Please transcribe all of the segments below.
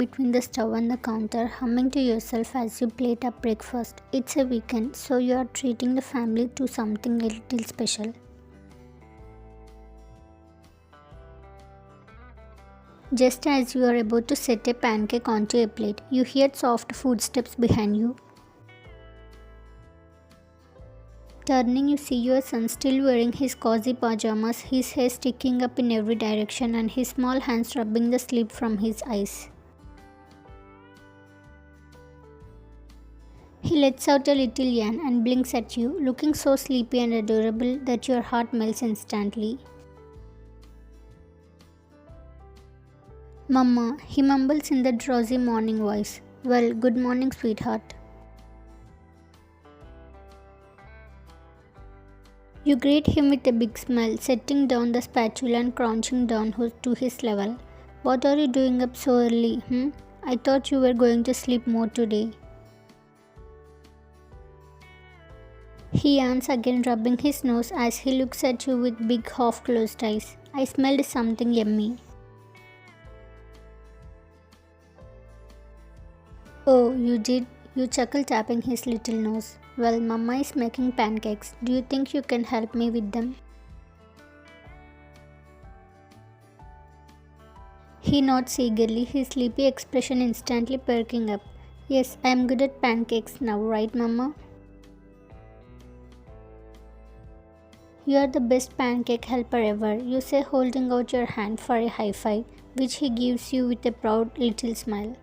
between the stove and the counter, humming to yourself as you plate up breakfast. It's a weekend, so you are treating the family to something a little special. Just as you are about to set a pancake onto a plate, you hear soft footsteps behind you. Turning, you see your son still wearing his cozy pajamas, his hair sticking up in every direction, and his small hands rubbing the sleep from his eyes. He lets out a little yawn and blinks at you, looking so sleepy and adorable that your heart melts instantly. Mama, he mumbles in the drowsy morning voice. Well, good morning, sweetheart. You greet him with a big smile, setting down the spatula and crouching down to his level. What are you doing up so early, I thought you were going to sleep more today. He yawns again, rubbing his nose as he looks at you with big half-closed eyes. I smelled something yummy. Oh, you did? You chuckle, tapping his little nose. Well, Mama is making pancakes. Do you think you can help me with them? He nods eagerly, his sleepy expression instantly perking up. Yes, I am good at pancakes now, right, Mama? You are the best pancake helper ever, you say, holding out your hand for a high five, which he gives you with a proud little smile.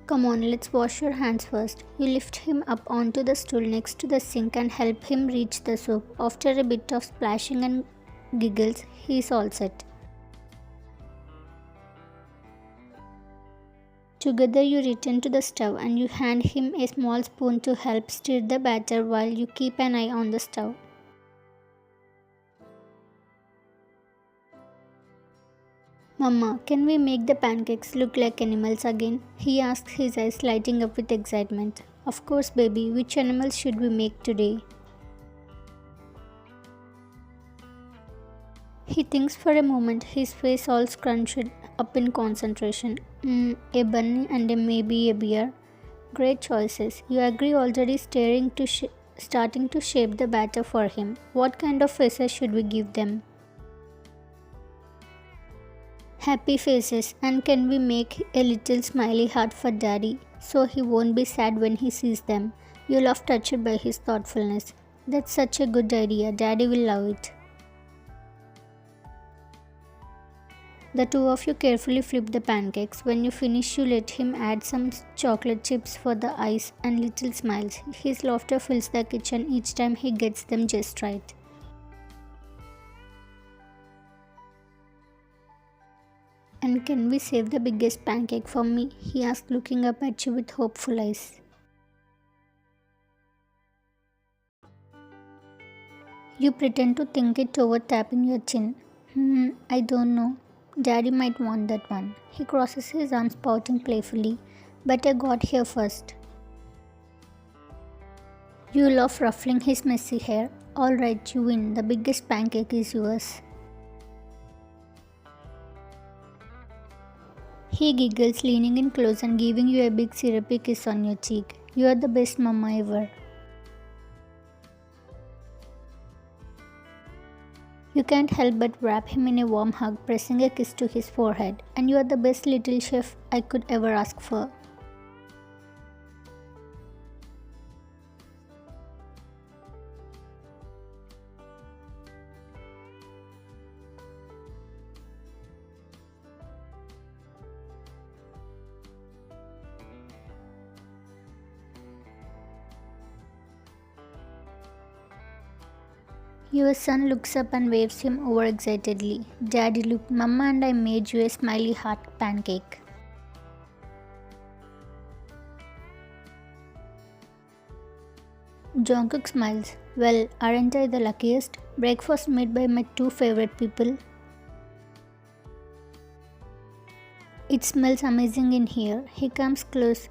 Come on, let's wash your hands first. You lift him up onto the stool next to the sink and help him reach the soap. After a bit of splashing and giggles, he is all set. Together you return to the stove and you hand him a small spoon to help stir the batter while you keep an eye on the stove. Mama, can we make the pancakes look like animals again? He asks, his eyes lighting up with excitement. Of course, baby. Which animals should we make today? He thinks for a moment, his face all scrunched up in concentration. A bunny and maybe a bear. Great choices. You agree, already starting to shape the batter for him. What kind of faces should we give them? Happy faces, and can we make a little smiley heart for Daddy so he won't be sad when he sees them? You laugh, touched by his thoughtfulness. That's such a good idea, Daddy will love it. The two of you carefully flip the pancakes. When you finish, you let him add some chocolate chips for the eyes and little smiles. His laughter fills the kitchen each time he gets them just right. And can we save the biggest pancake for me? He asked, looking up at you with hopeful eyes. You pretend to think it over, tapping your chin. I don't know. Daddy might want that one. He crosses his arms, pouting playfully. But I got here first. You laugh, ruffling his messy hair. Alright, you win. The biggest pancake is yours. He giggles, leaning in close and giving you a big syrupy kiss on your cheek. You are the best mama ever. You can't help but wrap him in a warm hug, pressing a kiss to his forehead. And you are the best little chef I could ever ask for. Your son looks up and waves him over excitedly. Daddy, look, Mama and I made you a smiley heart pancake. Jungkook smiles. Well, aren't I the luckiest? Breakfast made by my two favorite people. It smells amazing in here. He comes close,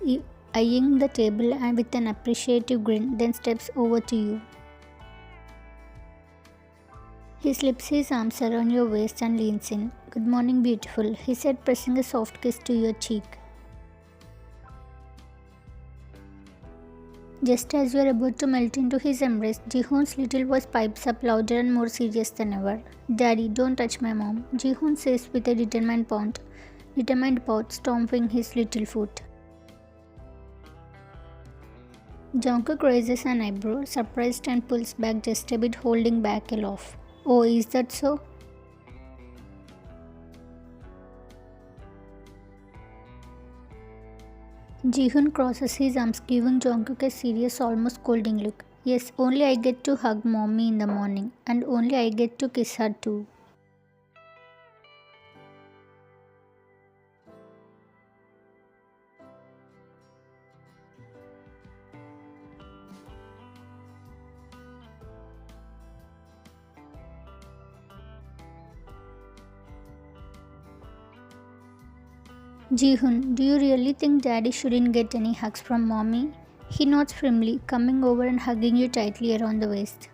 eyeing the table and with an appreciative grin, then steps over to you. He slips his arms around your waist and leans in. Good morning, beautiful, he said, pressing a soft kiss to your cheek. Just as you are about to melt into his embrace, Jihoon's little voice pipes up louder and more serious than ever. Daddy, don't touch my mom, Jihoon says with a determined pout, stomping his little foot. Jungkook raises an eyebrow, surprised, and pulls back just a bit, holding back a laugh. Oh, is that so? Jihoon crosses his arms, giving Jungkook a serious, almost scolding look. Yes, only I get to hug mommy in the morning, and only I get to kiss her too. Jihoon, do you really think daddy shouldn't get any hugs from mommy? He nods firmly, coming over and hugging you tightly around the waist.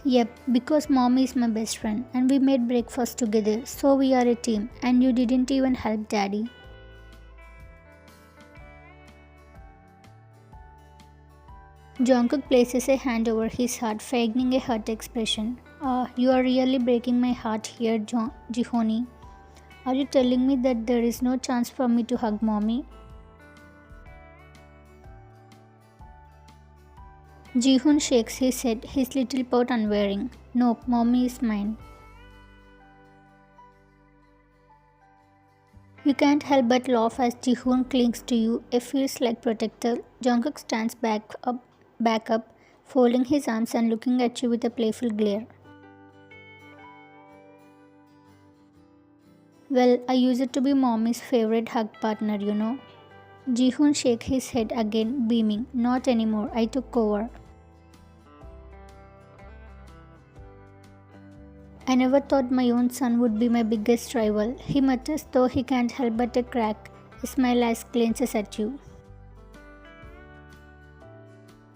Yep, because mommy is my best friend and we made breakfast together, so we are a team, and you didn't even help daddy. Jungkook places a hand over his heart, feigning a hurt expression. Ah, you are really breaking my heart here, Jihoni. Are you telling me that there is no chance for me to hug mommy? Jihoon shakes his head, his little pout unwearing. Nope, mommy is mine. You can't help but laugh as Jihoon clings to you, a fierce like protector. Jungkook stands back up, folding his arms and looking at you with a playful glare. Well, I used to be mommy's favorite hug partner, you know. Jihoon shakes his head again, beaming. Not anymore, I took over. I never thought my own son would be my biggest rival, he mutters, though he can't help but a crack, a smile as glances at you.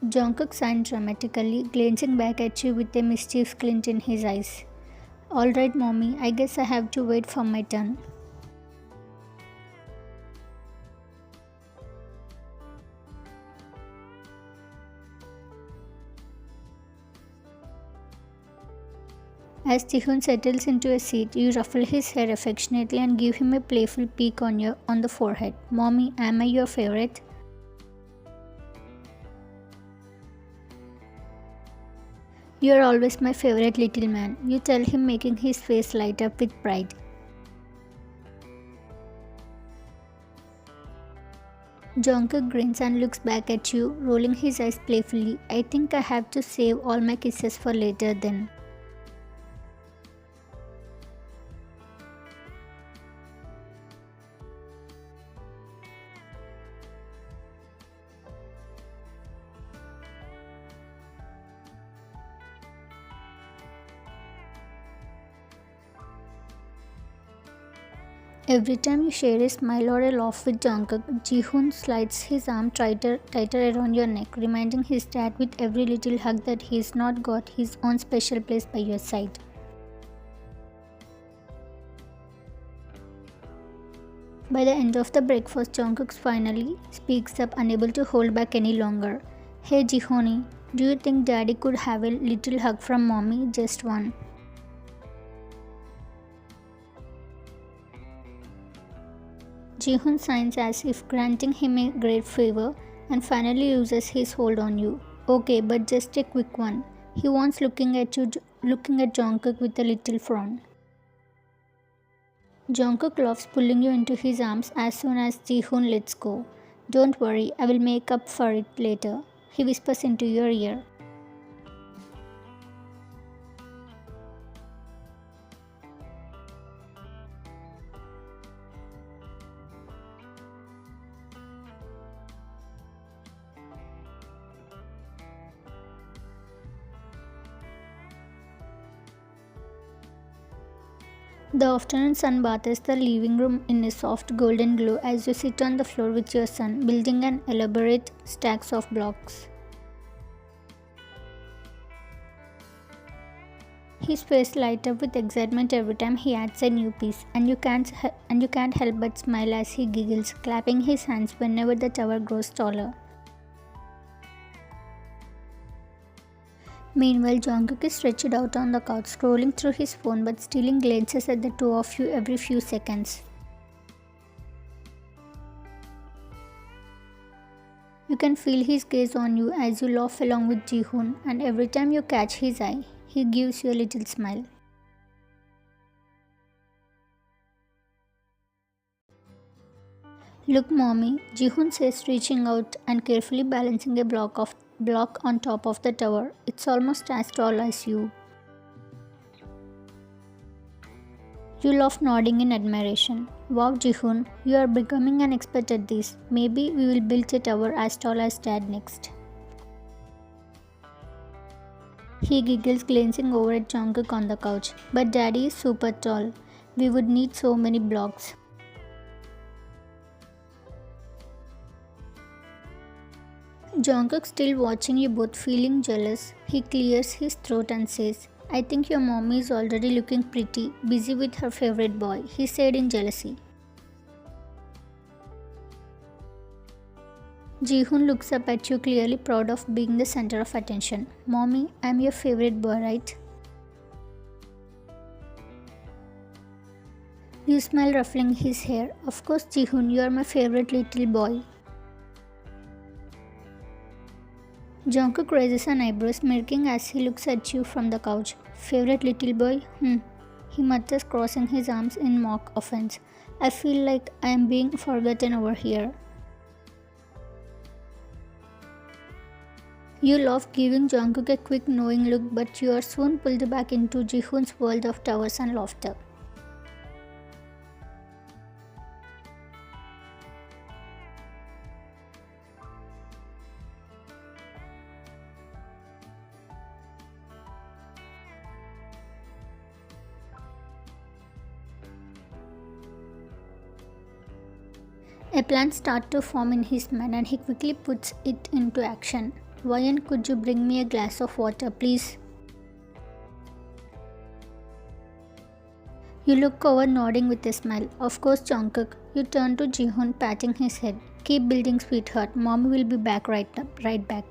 Jungkook sighed dramatically, glancing back at you with a mischievous glint in his eyes. Alright, mommy, I guess I have to wait for my turn. As Jihoon settles into a seat, you ruffle his hair affectionately and give him a playful peek on the forehead. Mommy, am I your favorite? You are always my favorite little man, you tell him, making his face light up with pride. Jungkook grins and looks back at you, rolling his eyes playfully. I think I have to save all my kisses for later then. Every time you share a smile or a laugh with Jungkook, Jihoon slides his arm tighter around your neck, reminding his dad with every little hug that he's not got his own special place by your side. By the end of the breakfast, Jungkook finally speaks up, unable to hold back any longer. Hey Jihoni, do you think daddy could have a little hug from mommy? Just one. Jihoon signs as if granting him a great favor and finally loses his hold on you. Okay, but just a quick one. He wants looking at Jungkook with a little frown. Jungkook loves pulling you into his arms as soon as Jihoon lets go. Don't worry, I will make up for it later, he whispers into your ear. The afternoon sun bathes the living room in a soft golden glow as you sit on the floor with your son, building an elaborate stacks of blocks. His face lights up with excitement every time he adds a new piece, and you can't help but smile as he giggles, clapping his hands whenever the tower grows taller. Meanwhile, Jungkook is stretched out on the couch, scrolling through his phone but stealing glances at the two of you every few seconds. You can feel his gaze on you as you laugh along with Jihoon, and every time you catch his eye, he gives you a little smile. Look, mommy, Jihoon says, reaching out and carefully balancing a block on top of the tower. It's almost as tall as you. You laugh, nodding in admiration. Wow, Jihoon, you are becoming an expert at this. Maybe we will build a tower as tall as Dad next. He giggles, glancing over at Jungkook on the couch. But Daddy is super tall. We would need so many blocks. Jungkook, still watching you both, feeling jealous. He clears his throat and says, I think your mommy is already looking pretty, busy with her favorite boy, he said in jealousy. Jihoon looks up at you, clearly proud of being the center of attention. Mommy, I'm your favorite boy, right? You smile, ruffling his hair. Of course, Jihoon, you are my favorite little boy. Jungkook raises an eyebrow, smirking as he looks at you from the couch. Favorite little boy? He mutters, crossing his arms in mock offense. I feel like I am being forgotten over here. You laugh, giving Jungkook a quick knowing look, but you are soon pulled back into Jihoon's world of towers and laughter. A plan starts to form in his mind and he quickly puts it into action. Ryan, could you bring me a glass of water, please? You look over, nodding with a smile. Of course, Jungkook. You turn to Jihoon, patting his head. Keep building, sweetheart. Mommy will be back right back.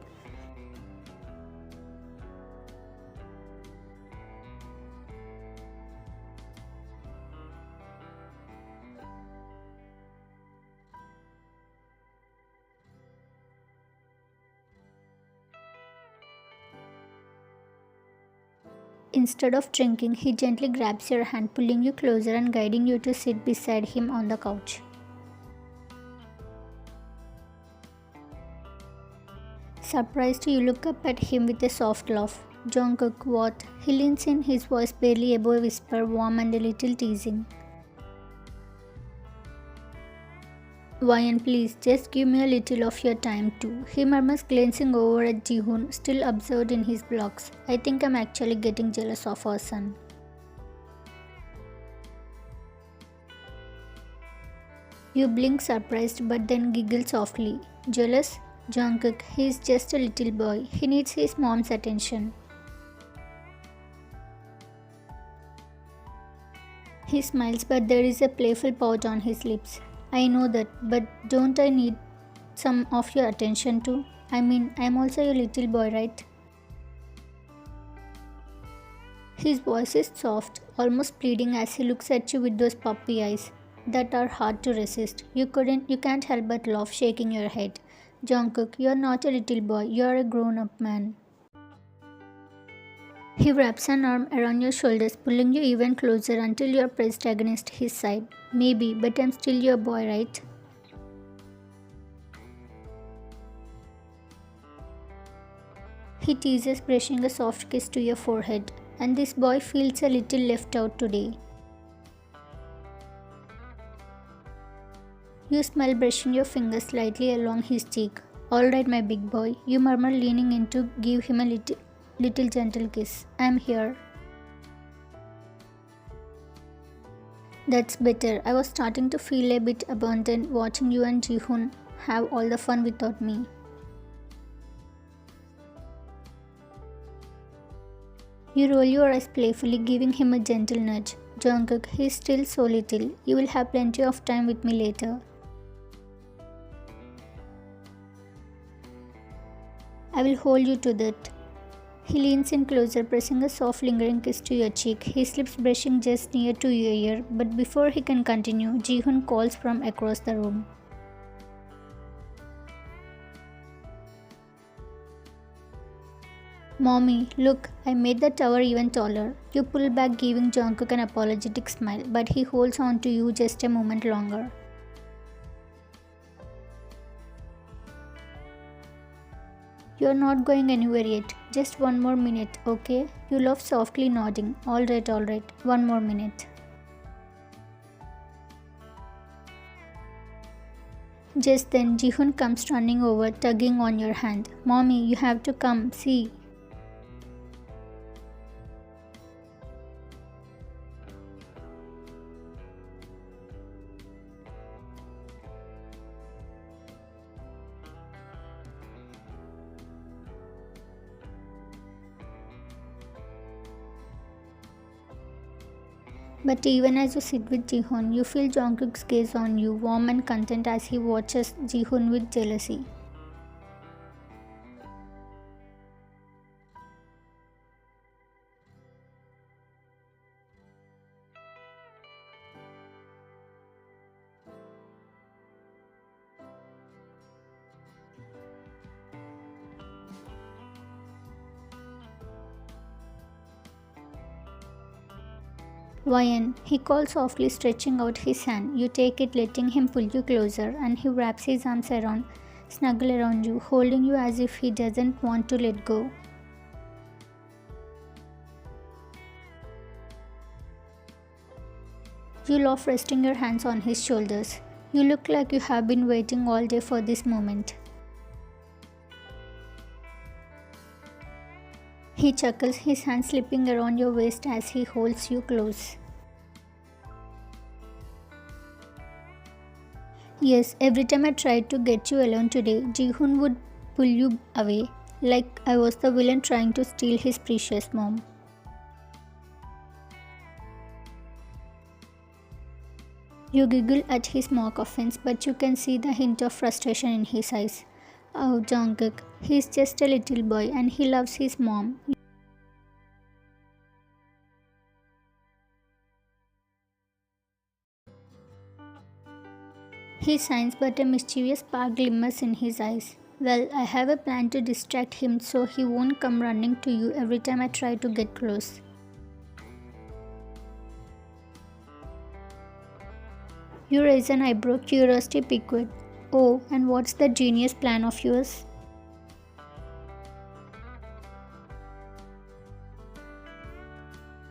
Instead of drinking, he gently grabs your hand, pulling you closer and guiding you to sit beside him on the couch. Surprised, you look up at him with a soft laugh. Jungkook, what? He leans in, his voice barely above a whisper, warm and a little teasing. Ryan, please, just give me a little of your time too. He murmurs, glancing over at Jihoon, still absorbed in his blocks. I think I'm actually getting jealous of our son. You blink surprised but then giggle softly. Jealous? Jungkook, he's just a little boy. He needs his mom's attention. He smiles, but there is a playful pout on his lips. I know that, but don't I need some of your attention too? I mean, I'm also your little boy, right? His voice is soft, almost pleading as he looks at you with those puppy eyes that are hard to resist. You can't help but laugh, shaking your head. Jungkook, you're not a little boy, you're a grown-up man. He wraps an arm around your shoulders, pulling you even closer until you're pressed against his side. Maybe, but I'm still your boy, right? He teases, brushing a soft kiss to your forehead. And this boy feels a little left out today. You smile, brushing your fingers slightly along his cheek. Alright, my big boy, you murmur, leaning in to give him a little gentle kiss. I'm here. That's better. I was starting to feel a bit abandoned watching you and Jihoon have all the fun without me. You roll your eyes playfully, giving him a gentle nudge. Jungkook, he's still so little. You will have plenty of time with me later. I will hold you to that. He leans in closer, pressing a soft lingering kiss to your cheek, his lips brushing just near to your ear, but before he can continue, Jihoon calls from across the room. Mommy, look, I made the tower even taller. You pull back, giving Jungkook an apologetic smile, but he holds on to you just a moment longer. You're not going anywhere yet. Just one more minute, okay? You laugh softly, nodding. Alright. One more minute. Just then, Jihoon comes running over, tugging on your hand. Mommy, you have to come, see. But even as you sit with Jihoon, you feel Jungkook's gaze on you, warm and content as he watches Jihoon with jealousy. Wyan, he calls softly, stretching out his hand. You take it, letting him pull you closer, and he wraps his arms around, snuggle around you, holding you as if he doesn't want to let go. You laugh, resting your hands on his shoulders. You look like you have been waiting all day for this moment. He chuckles, his hand slipping around your waist as he holds you close. Yes, every time I tried to get you alone today, Jihoon would pull you away, like I was the villain trying to steal his precious mom. You giggle at his mock offense, but you can see the hint of frustration in his eyes. Oh, Jungkook, he's just a little boy and he loves his mom. He signs, but a mischievous spark glimmers in his eyes. Well, I have a plan to distract him so he won't come running to you every time I try to get close. You raise an eyebrow, curiosity piqued. Oh, and what's the genius plan of yours?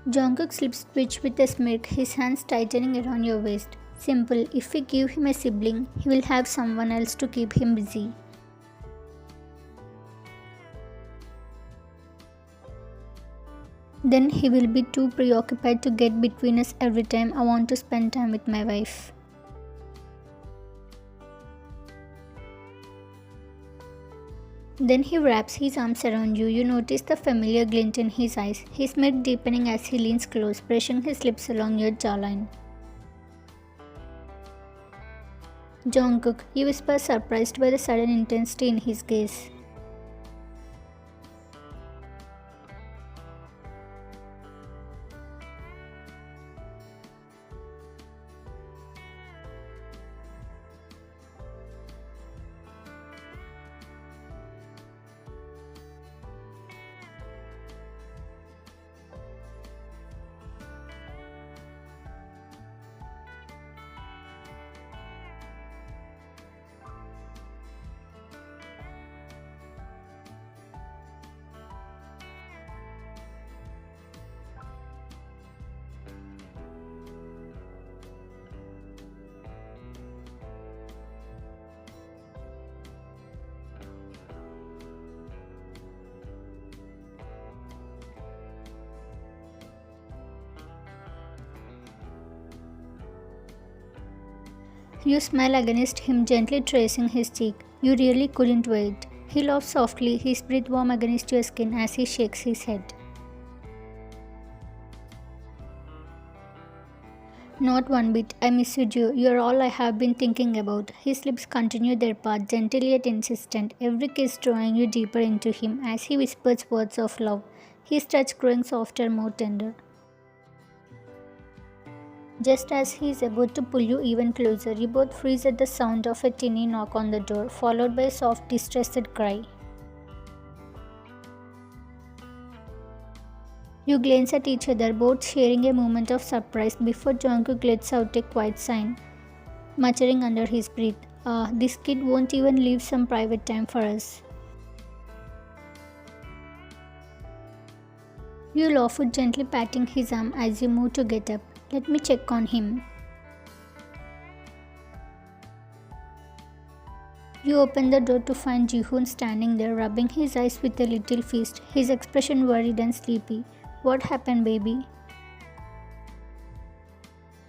Jungkook's lips twitch with a smirk, his hands tightening around your waist. Simple, if we give him a sibling, he will have someone else to keep him busy. Then he will be too preoccupied to get between us every time I want to spend time with my wife. Then he wraps his arms around you. You notice the familiar glint in his eyes, his smirk deepening as he leans close, brushing his lips along your jawline. Jungkook, you whisper, surprised by the sudden intensity in his gaze. You smile against him, gently tracing his cheek. You really couldn't wait. He laughs softly, his breath warm against your skin as he shakes his head. Not one bit. I miss you, Joe. You're all I have been thinking about. His lips continue their path, gentle yet insistent, every kiss drawing you deeper into him as he whispers words of love, his touch growing softer, more tender. Just as he is about to pull you even closer, you both freeze at the sound of a tiny knock on the door, followed by a soft, distressed cry. You glance at each other, both sharing a moment of surprise before Jungkook lets out a quiet sign, muttering under his breath. Ah, this kid won't even leave some private time for us. You laugh, gently patting his arm as you move to get up. Let me check on him. You open the door to find Jihoon standing there, rubbing his eyes with a little fist, his expression worried and sleepy. What happened, baby?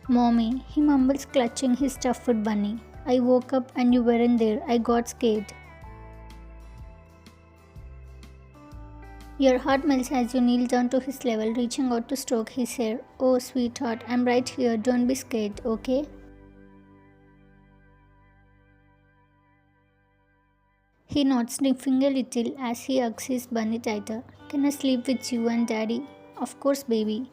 Mommy, he mumbles, clutching his stuffed bunny. I woke up and you weren't there. I got scared. Your heart melts as you kneel down to his level, reaching out to stroke his hair. Oh, sweetheart, I'm right here. Don't be scared, okay? He nods, sniffing a little as he hugs his bunny tighter. Can I sleep with you and daddy? Of course, baby.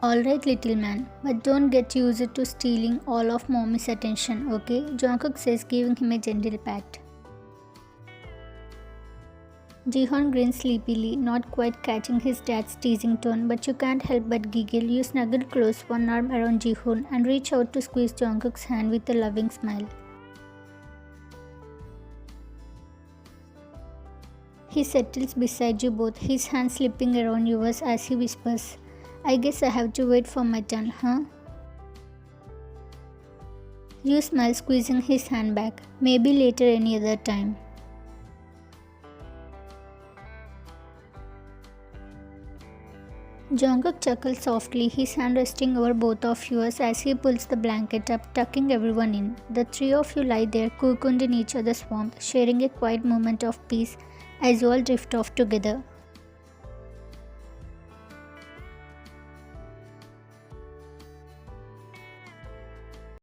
Alright, little man, but don't get used to stealing all of mommy's attention, okay? Jungkook says, giving him a gentle pat. Jihoon grins sleepily, not quite catching his dad's teasing tone, but you can't help but giggle. You snuggle close, one arm around Jihoon, and reach out to squeeze Jungkook's hand with a loving smile. He settles beside you both, his hand slipping around yours as he whispers, I guess I have to wait for my turn, huh? You smile, squeezing his hand back. Maybe later any other time. Jungkook chuckles softly, his hand resting over both of yours as he pulls the blanket up, tucking everyone in. The three of you lie there, cocooned in each other's warmth, sharing a quiet moment of peace as you all drift off together.